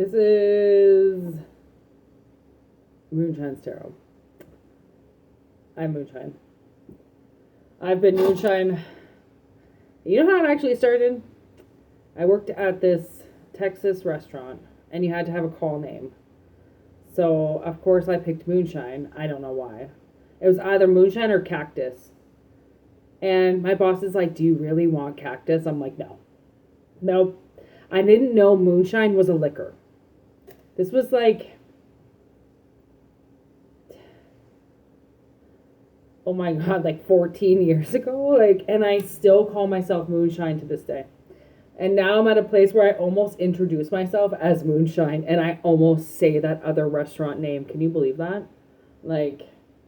This is MoonShines Tarot. I'm Moonshine. I've been Moonshine. You know how it actually started? I worked at this Texas restaurant, and you had to have a call name. So, of course, I picked Moonshine. I don't know why. It was either Moonshine or Cactus. And my boss is like, do you really want Cactus? I'm like, no. Nope. I didn't know Moonshine was a liquor. This was like, oh my God, like 14 years ago. And I still call myself Moonshine to this day. And now I'm at a place where I almost introduce myself as Moonshine, and I almost say that other restaurant name. Can you believe that? Like,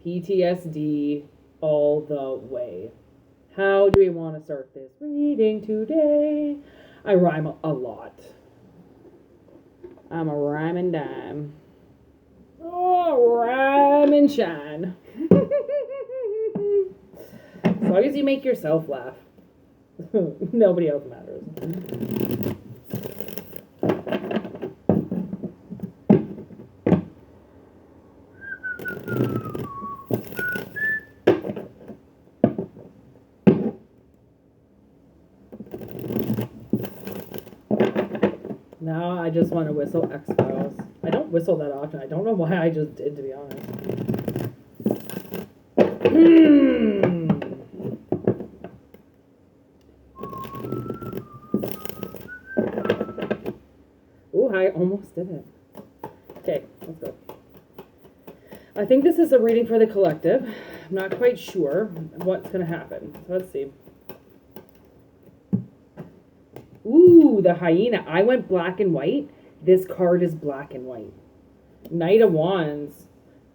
PTSD all the way. How do we want to start this reading today? I rhyme a lot. I'm a rhyme and dime. Oh, rhyme and shine. As long as you make yourself laugh. Nobody else matters. Now I just want to whistle X-Files. I don't whistle that often. I don't know why I just did, to be honest. Ooh, I almost did it. Okay, let's go. I think this is a reading for the collective. I'm not quite sure what's going to happen. So let's see. Ooh, the hyena. I went black and white. This card is black and white. Knight of Wands.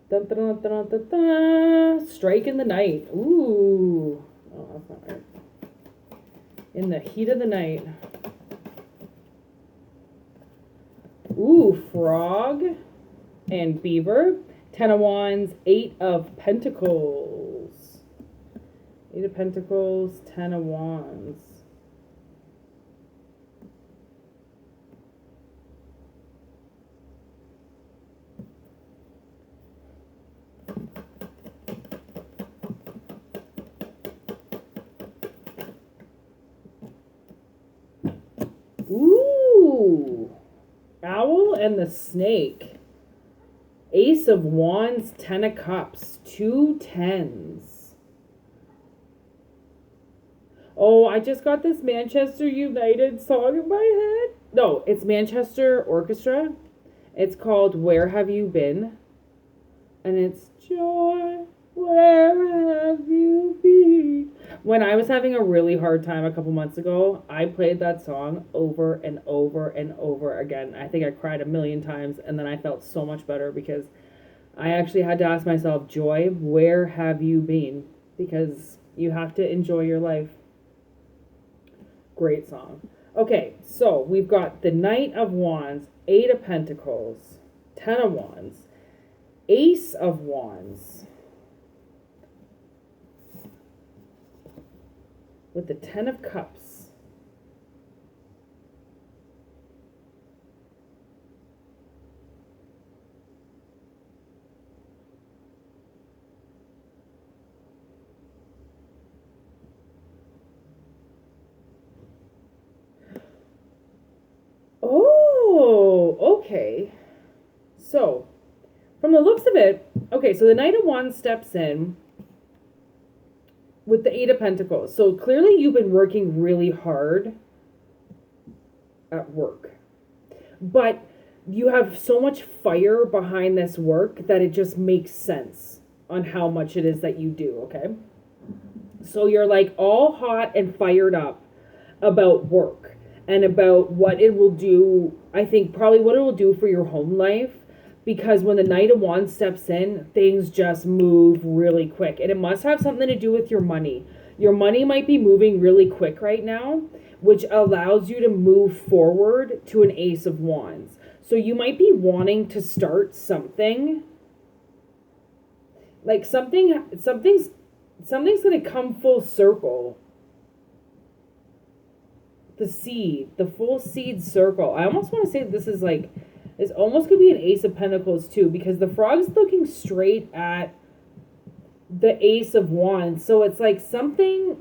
Dun, dun, dun, dun, dun. Strike in the night. Ooh. Oh, that's not right. In the heat of the night. Ooh, frog and beaver. 10 of Wands, 8 of Pentacles. 8 of Pentacles, 10 of Wands. Ooh. Owl and the snake. Ace of Wands, 10 of Cups. 2 10s. Oh, I just got this Manchester United song in my head. No, it's Manchester Orchestra. It's called Where Have You Been? And it's Joy, where have you been? When I was having a really hard time a couple months ago, I played that song over and over and over again. I think I cried a million times, and then I felt so much better because I actually had to ask myself, Joy, where have you been? Because you have to enjoy your life. Great song. Okay, so we've got the Knight of Wands, 8 of Pentacles, 10 of Wands, Ace of Wands, with the 10 of Cups. Oh, okay. So, from the looks of it, okay, so the Knight of Wands steps in with the 8 of Pentacles. So clearly you've been working really hard at work. But you have so much fire behind this work that it just makes sense on how much it is that you do, okay? So you're like all hot and fired up about work and about what it will do, I think probably what it will do for your home life. Because when the Knight of Wands steps in, things just move really quick. And it must have something to do with your money. Your money might be moving really quick right now, which allows you to move forward to an Ace of Wands. So you might be wanting to start something. Like something's going to come full circle. The seed, the full seed circle. I almost want to say this is like This almost could be an Ace of Pentacles too, because the frog's looking straight at the Ace of Wands. So it's like something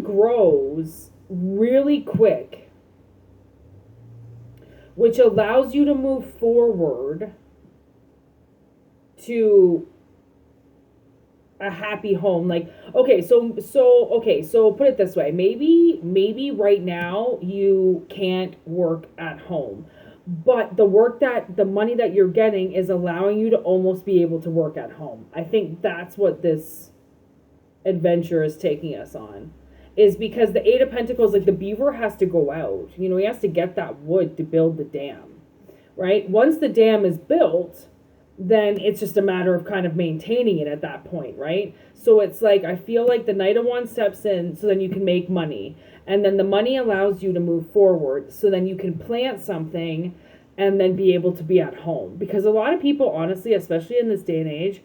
grows really quick, which allows you to move forward to a happy home. Like, okay, so put it this way. Maybe right now you can't work at home, but the money that you're getting is allowing you to almost be able to work at home. I think that's what this adventure is taking us on, is because the Eight of Pentacles, like the beaver has to go out. You know, he has to get that wood to build the dam, right? Once the dam is built, then it's just a matter of kind of maintaining it at that point, right? So it's like, I feel like the Knight of Wands steps in, so then you can make money. And then the money allows you to move forward, so then you can plant something and then be able to be at home. Because a lot of people, honestly, especially in this day and age,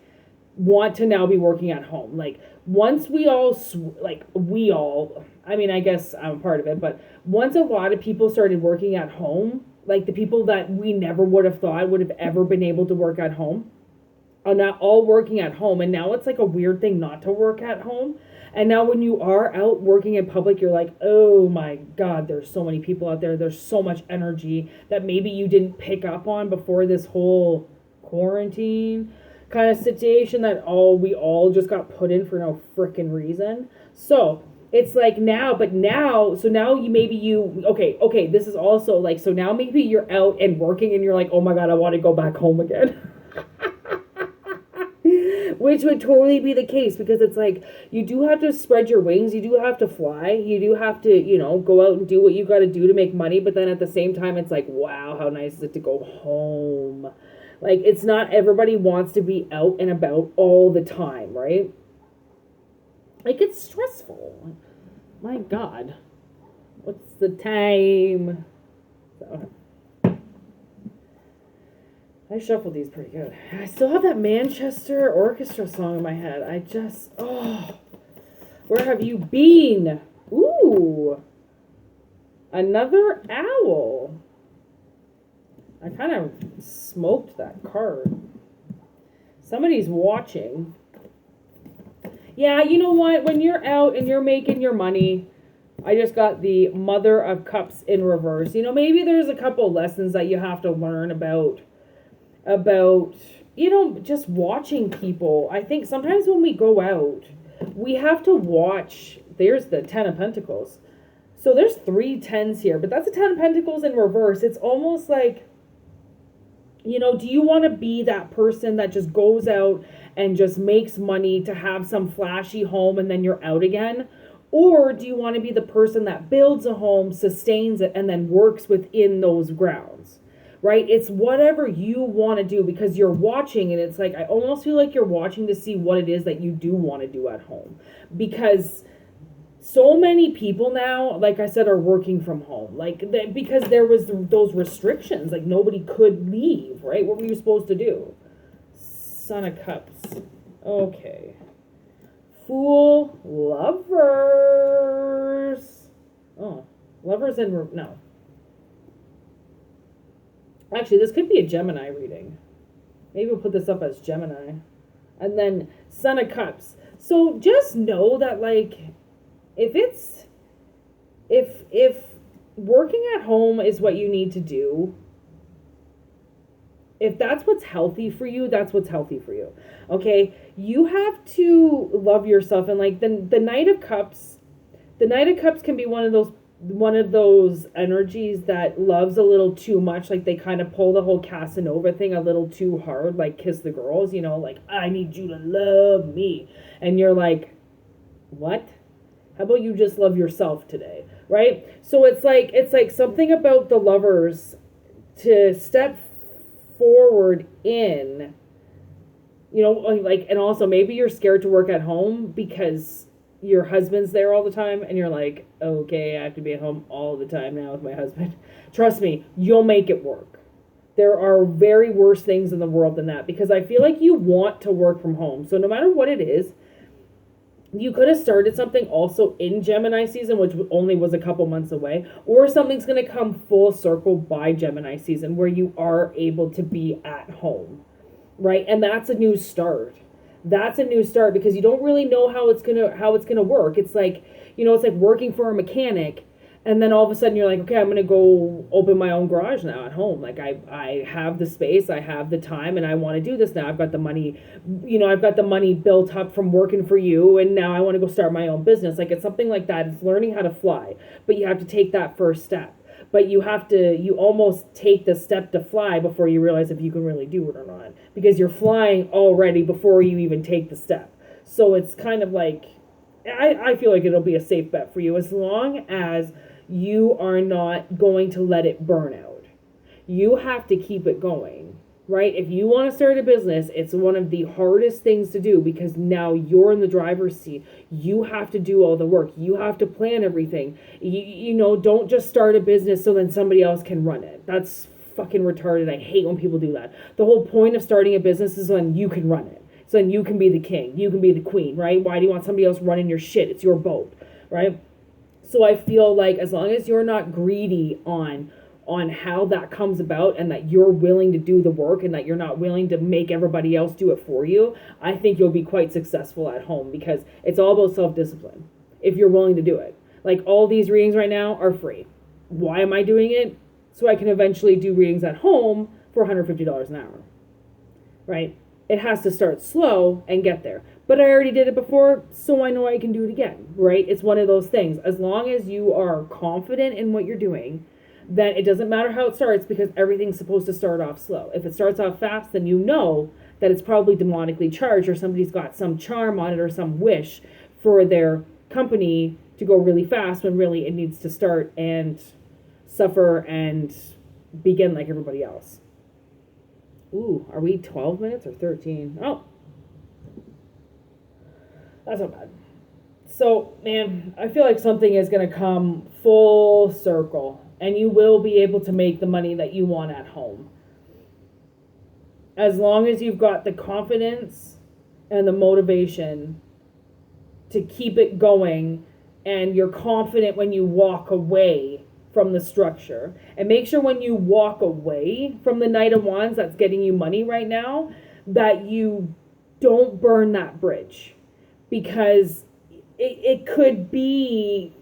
want to now be working at home. Like, once I mean, I guess I'm a part of it, but once a lot of people started working at home, like the people that we never would have thought would have ever been able to work at home are now all working at home. And now it's like a weird thing not to work at home. And now when you are out working in public, you're like, oh my God, there's so many people out there. There's so much energy that maybe you didn't pick up on before this whole quarantine kind of situation that we all just got put in for no freaking reason. So it's like now, so now okay, this is also like, so now maybe you're out and working and you're like, oh my God, I want to go back home again. Which would totally be the case, because it's like, you do have to spread your wings, you do have to fly, you do have to, you know, go out and do what you got to do to make money, but then at the same time, it's like, wow, how nice is it to go home? Like, it's not everybody wants to be out and about all the time, right? Like, it's stressful. My God. What's the time? So, I shuffled these pretty good. I still have that Manchester Orchestra song in my head. Where have you been? Ooh. Another owl. I kind of smoked that card. Somebody's watching. Yeah, you know what? When you're out and you're making your money, I just got the Mother of Cups in reverse. You know, maybe there's a couple lessons that you have to learn about, you know, just watching people. I think sometimes when we go out, we have to watch. There's the Ten of Pentacles. So there's 3 tens here, but that's a Ten of Pentacles in reverse. It's almost like, you know, do you want to be that person that just goes out and just makes money to have some flashy home and then you're out again? Or do you want to be the person that builds a home, sustains it, and then works within those grounds, right? It's whatever you want to do, because you're watching, and it's like, I almost feel like you're watching to see what it is that you do want to do at home. Because so many people now, like I said, are working from home. Because there was those restrictions, like nobody could leave, right? What were you supposed to do? Son of Cups. Okay. Fool, Lovers. Oh, Lovers no. Actually, this could be a Gemini reading. Maybe we'll put this up as Gemini. And then Son of Cups. So just know that, like, if working at home is what you need to do, if that's what's healthy for you, that's what's healthy for you. Okay? You have to love yourself. And like the Knight of Cups can be one of those energies that loves a little too much. Like, they kind of pull the whole Casanova thing a little too hard, like Kiss the Girls, you know, like, I need you to love me. And you're like, what? How about you just love yourself today, right? So it's like something about the Lovers to step forward in, you know, like, and also maybe you're scared to work at home because your husband's there all the time and you're like, okay, I have to be at home all the time now with my husband. Trust me, you'll make it work. There are very worse things in the world than that, because I feel like you want to work from home. So no matter what it is, You could have started something also in Gemini season, which only was a couple months away, or something's going to come full circle by Gemini season where you are able to be at home, right? And that's a new start. That's a new start because you don't really know how it's gonna work. It's like, it's like working for a mechanic, and then all of a sudden you're like, okay, I'm gonna go open my own garage now at home. Like I have the space, I have the time, and I want to do this now. I've got the money, I've got the money built up from working for you, and now I want to go start my own business. Like it's something like that. It's learning how to fly, but you have to take that first step. But you almost take the step to fly before you realize if you can really do it or not, because you're flying already before you even take the step. So it's kind of like, I feel like it'll be a safe bet for you as long as you are not going to let it burn out. You have to keep it going, right? If you want to start a business, it's one of the hardest things to do because now you're in the driver's seat. You have to do all the work. You have to plan everything. Don't just start a business so then somebody else can run it. That's fucking retarded. I hate when people do that. The whole point of starting a business is when you can run it. So then you can be the king. You can be the queen, right? Why do you want somebody else running your shit? It's your boat, right? So I feel like as long as you're not greedy on how that comes about and that you're willing to do the work and that you're not willing to make everybody else do it for you, I think you'll be quite successful at home because it's all about self-discipline if you're willing to do it. Like all these readings right now are free. Why am I doing it? So I can eventually do readings at home for $150 an hour, right? It has to start slow and get there. But I already did it before, so I know I can do it again, right? It's one of those things. As long as you are confident in what you're doing, then it doesn't matter how it starts because everything's supposed to start off slow. If it starts off fast, then you know that it's probably demonically charged or somebody's got some charm on it or some wish for their company to go really fast when really it needs to start and suffer and begin like everybody else. Ooh, are we 12 minutes or 13? Oh, that's not bad. So, man, I feel like something is going to come full circle and you will be able to make the money that you want at home. As long as you've got the confidence and the motivation to keep it going and you're confident when you walk away from the structure. And make sure when you walk away from the Knight of Wands that's getting you money right now, that you don't burn that bridge. Because it could be,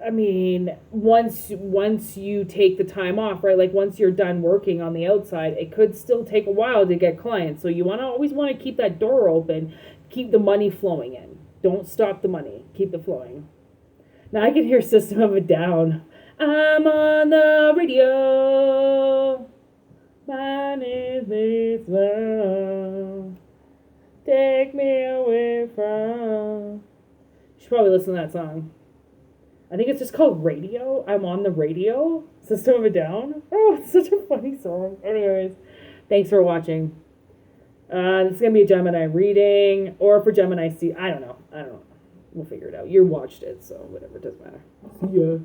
I mean, once you take the time off, right? Like once you're done working on the outside, it could still take a while to get clients. So you always want to keep that door open, keep the money flowing in. Don't stop the money, keep it flowing. Now I can hear System of a Down. I'm on the radio. Mine is this love. Take me away from. You should probably listen to that song. I think it's just called Radio. I'm on the radio. System of a Down. Oh, it's such a funny song. Anyways, thanks for watching. This is going to be a Gemini reading. Or for Gemini I don't know. We'll figure it out. You watched it, so whatever. It doesn't matter. See ya.